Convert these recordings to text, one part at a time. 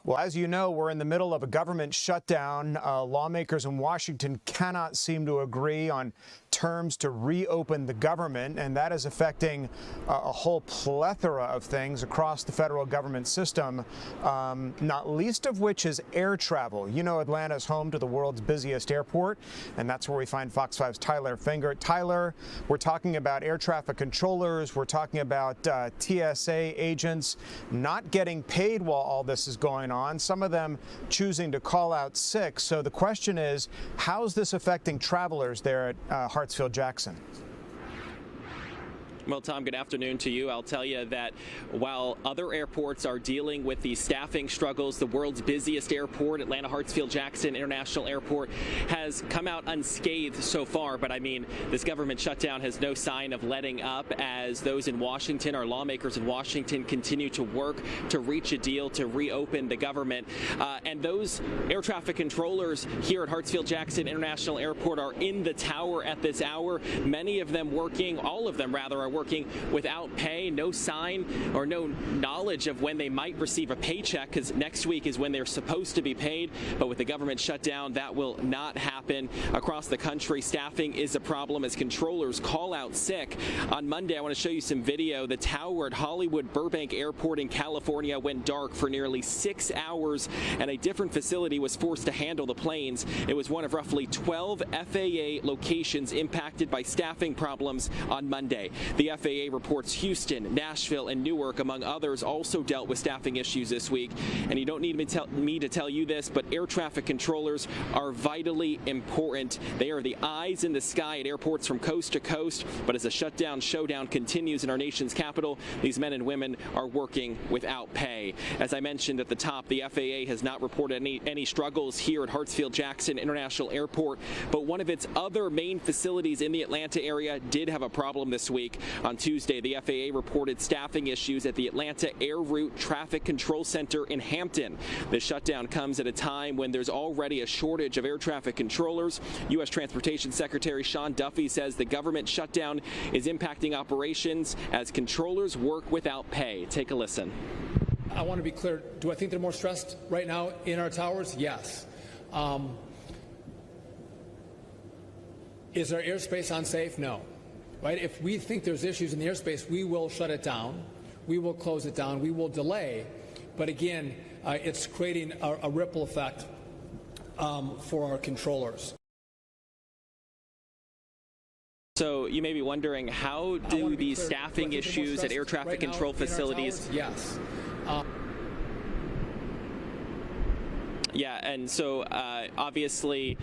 Well, as you know, we're in the middle of a government shutdown. Lawmakers in Washington cannot seem to agree on terms to reopen the government, and that is affecting a whole plethora of things across the federal government system, not least of which is air travel. You know, Atlanta is home to the world's busiest airport, and that's where we find Fox 5's Tyler Finger. Tyler, we're talking about air traffic controllers. We're talking about TSA agents not getting paid while all this is going on, some of them choosing to call out sick. So the question is, how's this affecting travelers there at Hartsfield-Jackson? Well, Tom, good afternoon to you. I'll tell you that while other airports are dealing with the staffing struggles, the world's busiest airport, Atlanta Hartsfield-Jackson International Airport, has come out unscathed so far. But I mean, this government shutdown has no sign of letting up as those in Washington, our lawmakers in Washington, continue to work to reach a deal to reopen the government. And those air traffic controllers here at Hartsfield-Jackson International Airport are in the tower at this hour. Many of them working, all of them rather, are working without pay, no sign or no knowledge of when they might receive a paycheck, because next week is when they're supposed to be paid. But with the government shutdown, that will not happen. Across the country, staffing is a problem as controllers call out sick. On Monday, I want to show you some video. The tower at Hollywood Burbank Airport in California went dark for nearly 6 hours, and a different facility was forced to handle the planes. It was one of roughly 12 FAA locations impacted by staffing problems on Monday. The FAA reports Houston, Nashville, and Newark, among others, also dealt with staffing issues this week. And you don't need me to tell you this, but air traffic controllers are vitally important. They are the eyes in the sky at airports from coast to coast. But as the shutdown showdown continues in our nation's capital, these men and women are working without pay. As I mentioned at the top, the FAA has not reported any struggles here at Hartsfield-Jackson International Airport, but one of its other main facilities in the Atlanta area did have a problem this week. On Tuesday, the FAA reported staffing issues at the Atlanta Air Route Traffic Control Center in Hampton. The shutdown comes at a time when there's already a shortage of air traffic controllers. U.S. Transportation Secretary Sean Duffy says the government shutdown is impacting operations as controllers work without pay. Take a listen. I want to be clear. Do I think they're more stressed right now in our towers? Yes. Is our airspace unsafe? No. Right? If we think there's issues in the airspace, we will shut it down. We will close it down. We will delay. But again, it's creating a ripple effect for our controllers. So you may be wondering, how do these staffing issues at air traffic control facilities? Yes. Yeah, and so obviously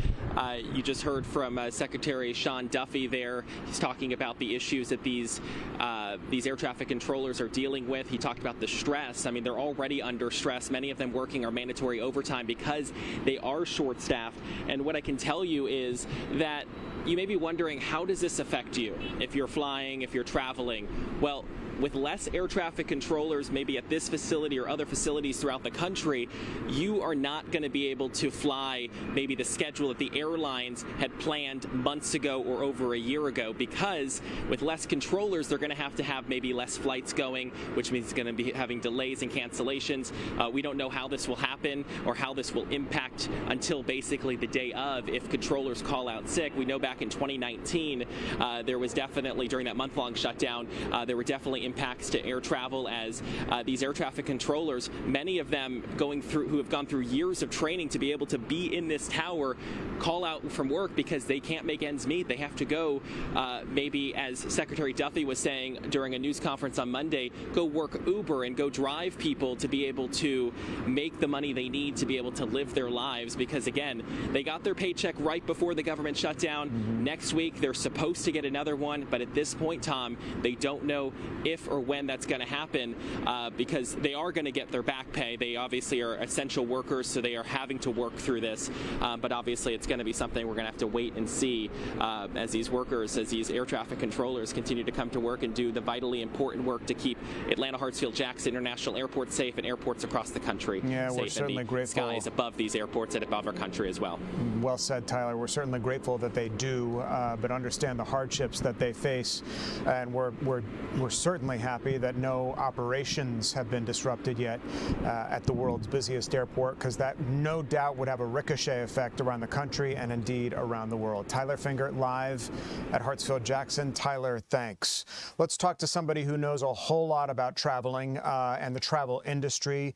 you just heard from Secretary Sean Duffy there. He's talking about the issues that these air traffic controllers are dealing with. He talked about the stress. I mean, they're already under stress. Many of them working our mandatory overtime because they are short-staffed. And what I can tell you is that you may be wondering, how does this affect you if you're flying, if you're traveling? Well, with less air traffic controllers maybe at this facility or other facilities throughout the country, you are not going to be able to fly maybe the schedule that the airlines had planned months ago or over a year ago, because with less controllers, they're going to have maybe less flights going, which means it's going to be having delays and cancellations. We don't know how this will happen or how this will impact until basically the day of, if controllers call out sick. We know back in 2019, there was definitely, during that month-long shutdown, there were definitely impacts to air travel as these air traffic controllers, many of them who have gone through years of training to be able to be in this tower, call out from work because they can't make ends meet. They have to go, maybe as Secretary Duffy was saying during a news conference on Monday, go work Uber and go drive people to be able to make the money they need to be able to live their lives, because again, they got their paycheck right before the government shutdown. Next week they're supposed to get another one, but at this point, Tom, they don't know if or when that's going to happen, because they are going to get their back pay. They obviously are essential workers, so they are having to work through this. But obviously it's going to be something we're going to have to wait and see as these workers, as these air traffic controllers continue to come to work and do the vitally important work to keep Atlanta Hartsfield-Jackson International Airport safe and airports across the country safe, we're certainly and the grateful. skies above these airports and above our country as well. Well said, Tyler. We're certainly grateful that they do, but understand the hardships that they face, and we're certainly certainly happy that no operations have been disrupted yet at the world's busiest airport, because that no doubt would have a ricochet effect around the country and indeed around the world. Tyler Fingert live at Hartsfield-Jackson. Tyler, thanks. Let's talk to somebody who knows a whole lot about traveling and the travel industry.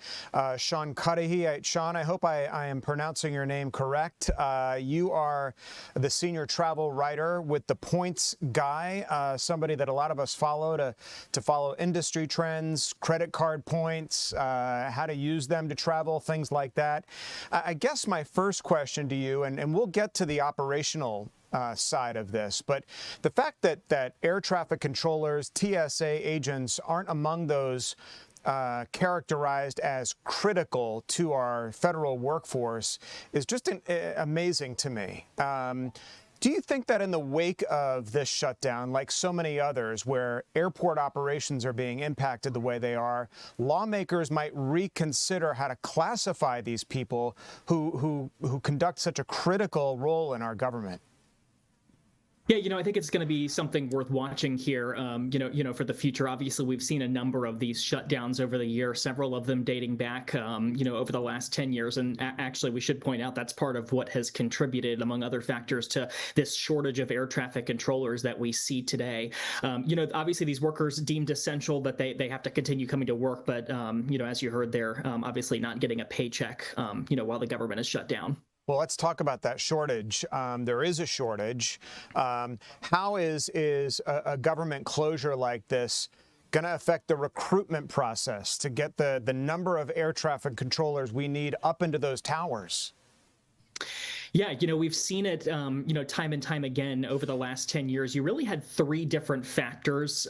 Sean Cudahy. Sean, I hope I am pronouncing your name correct. You are the senior travel writer with The Points Guy, somebody that a lot of us follow to follow industry trends, credit card points, how to use them to travel, things like that. I guess my first question to you, and we'll get to the operational side of this, but the fact that air traffic controllers, TSA agents aren't among those characterized as critical to our federal workforce is just amazing to me. Do you think that in the wake of this shutdown, like so many others where airport operations are being impacted the way they are, lawmakers might reconsider how to classify these people who conduct such a critical role in our government? Yeah, I think it's going to be something worth watching here, for the future. Obviously, we've seen a number of these shutdowns over the year, several of them dating back, over the last 10 years. And actually, we should point out that's part of what has contributed, among other factors, to this shortage of air traffic controllers that we see today. Obviously, these workers deemed essential, but they have to continue coming to work. But, as you heard there, obviously not getting a paycheck, while the government is shut down. Well, let's talk about that shortage. There is a shortage. How is a government closure like this going to affect the recruitment process to get the number of air traffic controllers we need up into those towers? Yeah, we've seen it, time and time again over the last 10 years. You really had three different factors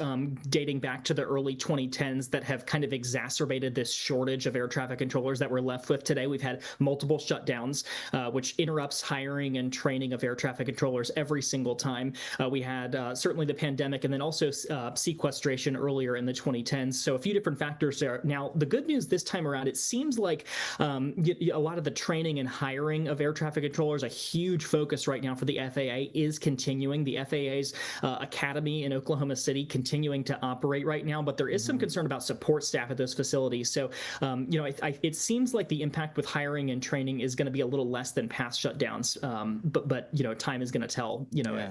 dating back to the early 2010s that have kind of exacerbated this shortage of air traffic controllers that we're left with today. We've had multiple shutdowns, which interrupts hiring and training of air traffic controllers every single time. We had certainly the pandemic and then also sequestration earlier in the 2010s. So a few different factors there. Now, the good news this time around, it seems like a lot of the training and hiring of air traffic controllers, a huge focus right now for the FAA, is continuing. The FAA's academy in Oklahoma City continuing to operate right now, but there is some concern about support staff at those facilities. So, it seems like the impact with hiring and training is going to be a little less than past shutdowns. But time is going to tell,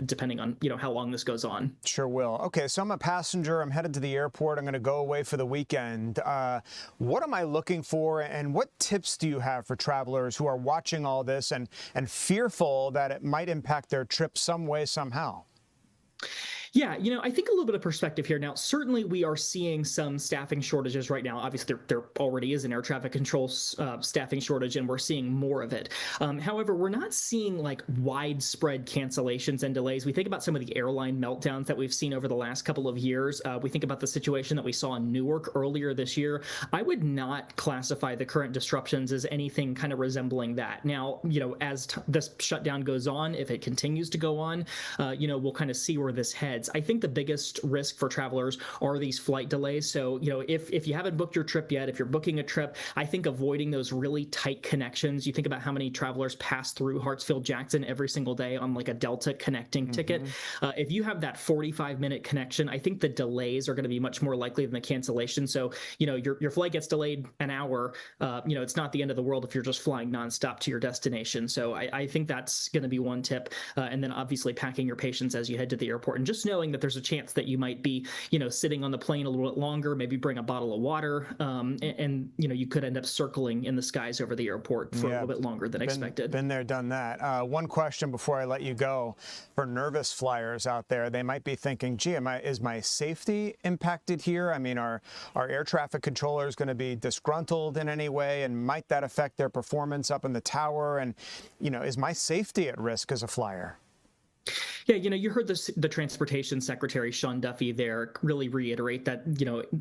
depending on, how long this goes on. Sure will. Okay, so I'm a passenger. I'm headed to the airport. I'm going to go away for the weekend. What am I looking for, and what tips do you have for travelers who are watching all this and fearful that it might impact their trip some way, somehow? Yeah, I think a little bit of perspective here. Now, certainly we are seeing some staffing shortages right now. Obviously, there already is an air traffic control staffing shortage, and we're seeing more of it. However, we're not seeing like widespread cancellations and delays. We think about some of the airline meltdowns that we've seen over the last couple of years. We think about the situation that we saw in Newark earlier this year. I would not classify the current disruptions as anything kind of resembling that. Now, as this shutdown goes on, if it continues to go on, we'll kind of see where this heads. I think the biggest risk for travelers are these flight delays. So, if you haven't booked your trip yet, if you're booking a trip, I think avoiding those really tight connections. You think about how many travelers pass through Hartsfield-Jackson every single day on like a Delta connecting ticket. If you have that 45-minute connection, I think the delays are going to be much more likely than the cancellation. So, your flight gets delayed an hour. It's not the end of the world if you're just flying nonstop to your destination. So I think that's going to be one tip. And then obviously packing your patience as you head to the airport, and just knowing that there's a chance that you might be, sitting on the plane a little bit longer, maybe bring a bottle of water, and you could end up circling in the skies over the airport for a little bit longer than expected. Been there, done that. One question before I let you go. For nervous flyers out there, they might be thinking, gee, is my safety impacted here? I mean, are air traffic controllers going to be disgruntled in any way, and might that affect their performance up in the tower? And, is my safety at risk as a flyer? Yeah, you heard the Transportation Secretary, Sean Duffy, there really reiterate that,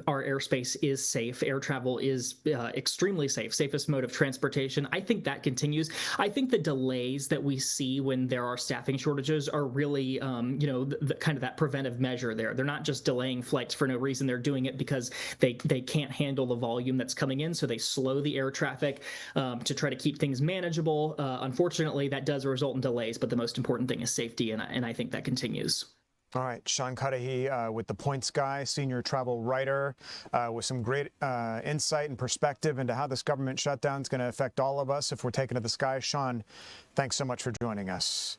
our airspace is safe. Air travel is extremely safe, safest mode of transportation. I think that continues. I think the delays that we see when there are staffing shortages are really, the kind of that preventive measure there. They're not just delaying flights for no reason. They're doing it because they can't handle the volume that's coming in, so they slow the air traffic to try to keep things manageable. Unfortunately, that does result in delays, but the most important thing is safety, and I think that continues. All right, Sean Cudahy with The Points Guy, senior travel writer, with some great insight and perspective into how this government shutdown is going to affect all of us if we're taken to the sky. Sean, thanks so much for joining us.